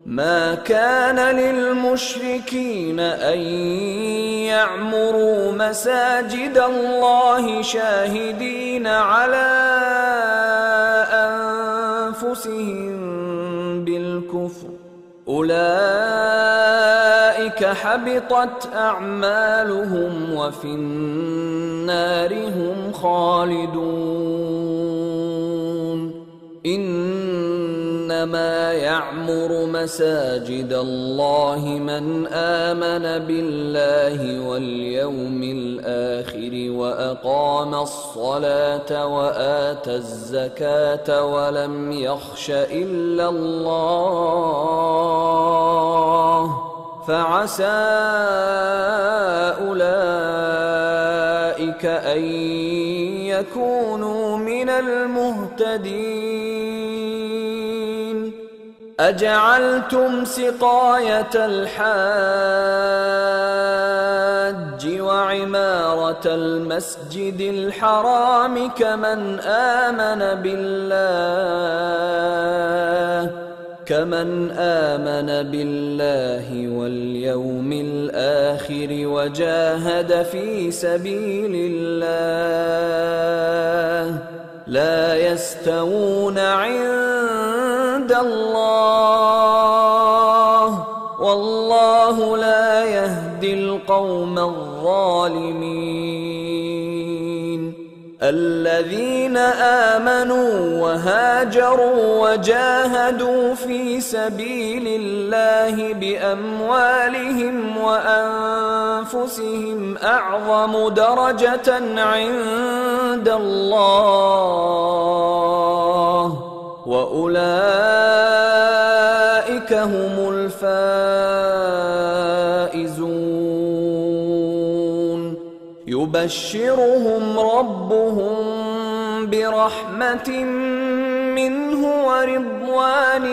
ما كان للمشركين أن يعمروا مساجد الله شاهدين على أنفسهم بالكفر، أولئك حبطت أعمالهم وفي النار هم خالدون. إنما يعمر مساجد الله من آمن بالله واليوم الآخر وأقام الصلاة وآتى الزكاة ولم يخش إلا الله، فعسى أولئك أن يكونوا من المهتدين. أجعلتم سقاية الحاج وعمارة المسجد الحرام كمن آمن بالله واليوم الآخر وجاهد في سبيل الله، لا يستوون عند الله، والله لا يهدي القوم الظالمين. الذين آمنوا وهاجروا وجاهدوا في سبيل الله بأموالهم وأنفسهم أعظم درجة عند الله، وأولئك هم الفائزون. يبشرهم ربهم برحمة منه ورضوان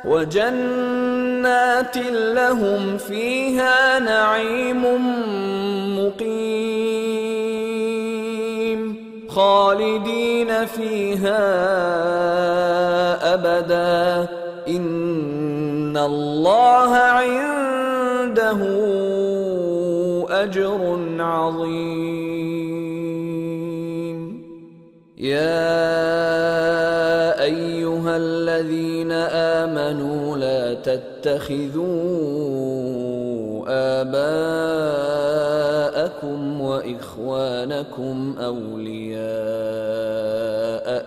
وجنات لهم فيها نعيم مقيم خالدين فيها أبدا، إن الله عنده أجر عظيم. يا أيها الذين آمنوا لا تتخذوا آباءكم وإخوانكم أولياء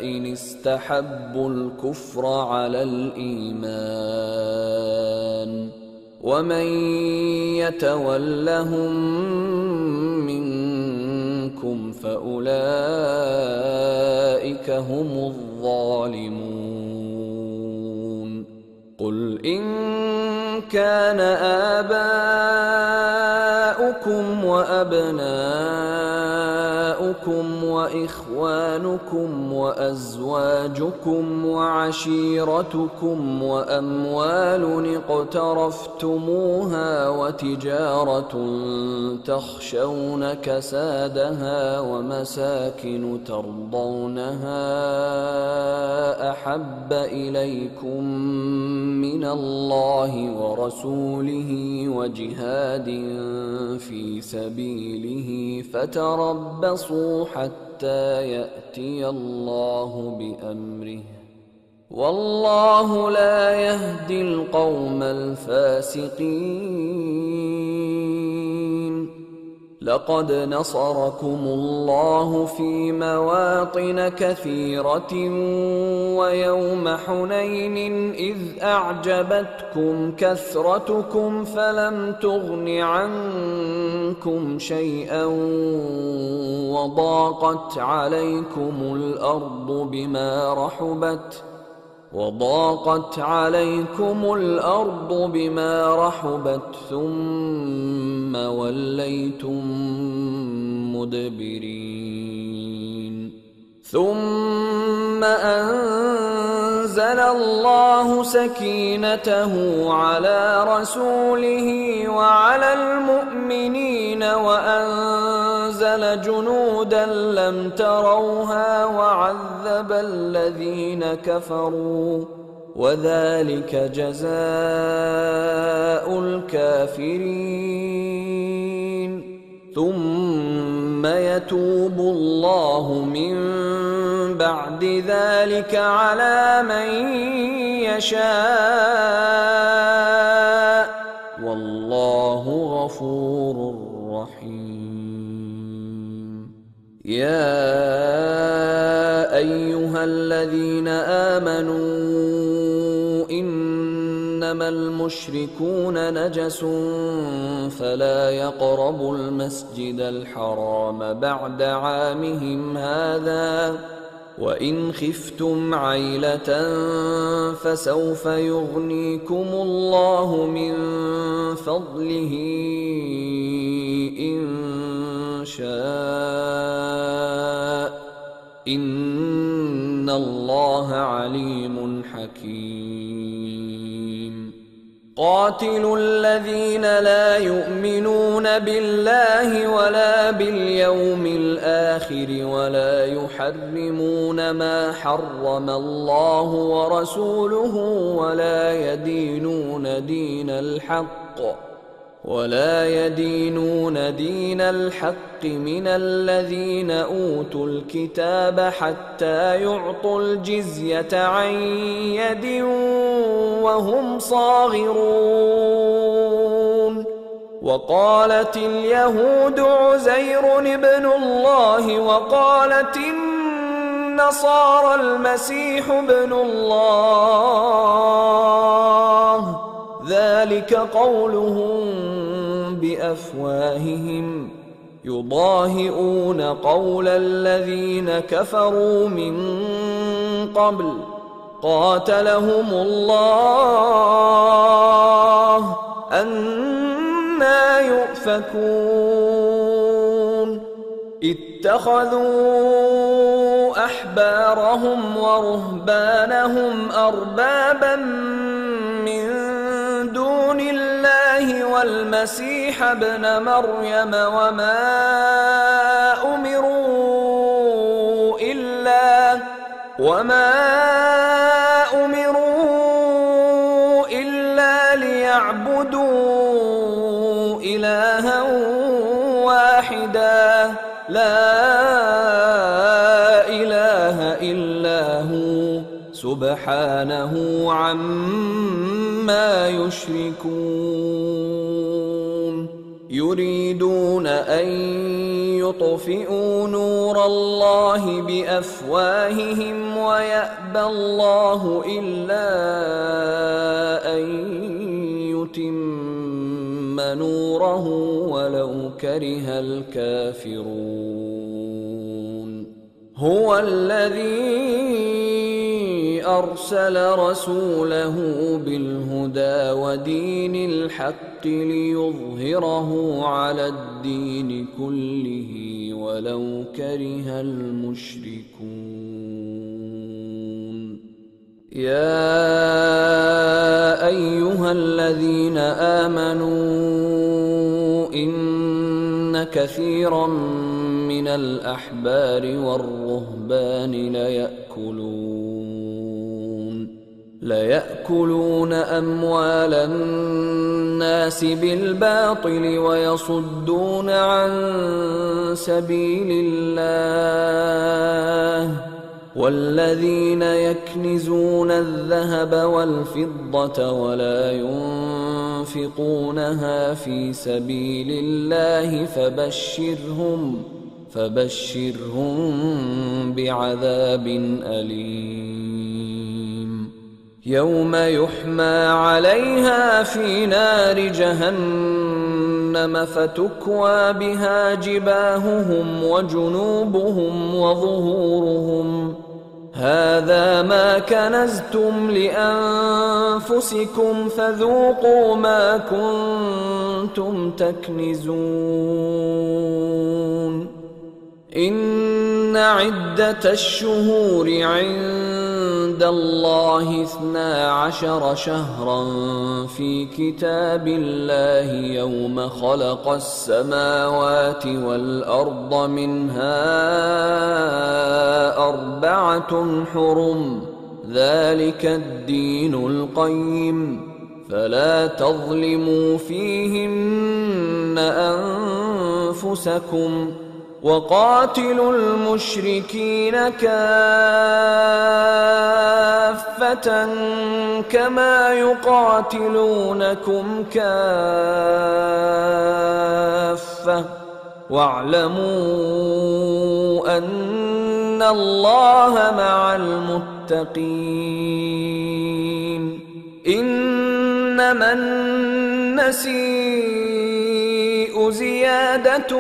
إن استحبوا الكفر على الإيمان، ومن يتولهم منكم فأولئك هم الظالمون. قل إن كان آباؤكم وأبناؤكم وإخوانكم وأزواجكم وعشيرتكم وأموال اقترفتموها وتجارة تخشون كسادها ومساكن ترضونها أحب إليكم من الله ورسوله وجهاد في سبيله فتربصوا حتى يأتي الله بأمره، والله لا يهدي القوم الفاسقين. لقد نصركم الله في مواطن كثيرة ويوم حنين إذ أعجبتكم كثرتكم فلم تغن عنكم شيئا وضاقت عليكم الأرض بما رحبت ثم وليتم مدبرين. ثم أنزل الله سكينته على رسوله وعلى المؤمنين وأنزل أرسل جنودا لم تروها وعذب الذين كفروا وذلك جزاء الكافرين ثم يتوب الله من بعد ذلك على من يشاء والله غفور رحيم. يا أيها الذين آمنوا إنما المشركون نجس فلا يقربوا المسجد الحرام بعد عامهم هذا وإن خفتم عيلة فسوف يغنيكم الله من فضله إن شاء إن الله عليم حكيم. قاتلوا الذين لا يؤمنون بالله ولا باليوم الآخر ولا يحرمون ما حرم الله ورسوله ولا يدينون دين الحق من الذين أوتوا الكتاب حتى يعطوا الجزية عن يد وهم صاغرون. وقالت اليهود عزير ابن الله وقالت النصارى المسيح ابن الله ذلك قولهم بأفواههم يضاهئون قول الذين كفروا من قبل قاتلهم الله أنى يؤفكون. اتخذوا أحبارهم ورهبانهم أربابا من دون الله والمسيح ابن مريم وما أمروا إلا ليعبدوا إلها واحدا لا إله إلا هو سبحانه عما يشركون. يريدون أن يطفئوا نور الله بأفواههم ويأبى الله إلا أن يتم نوره ولو كره الكافرون. هو الذي أرسل رسوله بالهدى ودين الحق ليظهره على الدين كله ولو كره المشركون. يا أيها الذين آمنوا إن كثيرا من الأحبار والرهبان ليأكلون أموال الناس بالباطل ويصدون عن سبيل الله والذين يكنزون الذهب والفضة ولا ينفقونها في سبيل الله فبشرهم بعذاب أليم. يوم يحمى عليها في نار جهنم فتكوى بها جباههم وجنوبهم وظهورهم هذا ما كنزتم لأنفسكم فذوقوا ما كنتم تكنزون. إن عدة الشهور عند عند الله 12 شهرا في كتاب الله يوم خلق السماوات والأرض منها 4 حرم ذلك الدين القيم فلا تظلموا فيهن أنفسكم وقاتلوا المشركين كافة كما يقاتلونكم كافة واعلموا أن الله مع المتقين إنما النسيء زيادة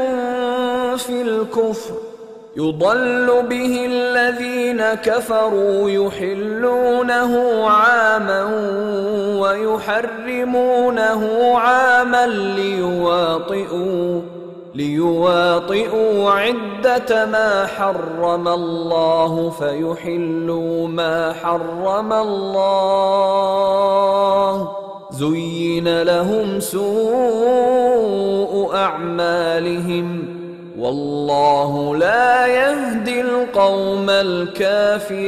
في الكفر يضل به الذين كفروا يحلونه عاما ويحرمونه عاما ليواطئوا عدة ما حرم الله فيحلوا ما حرم الله زين لهم سوء أعمالهم والله لا يهدي القوم الكافرين.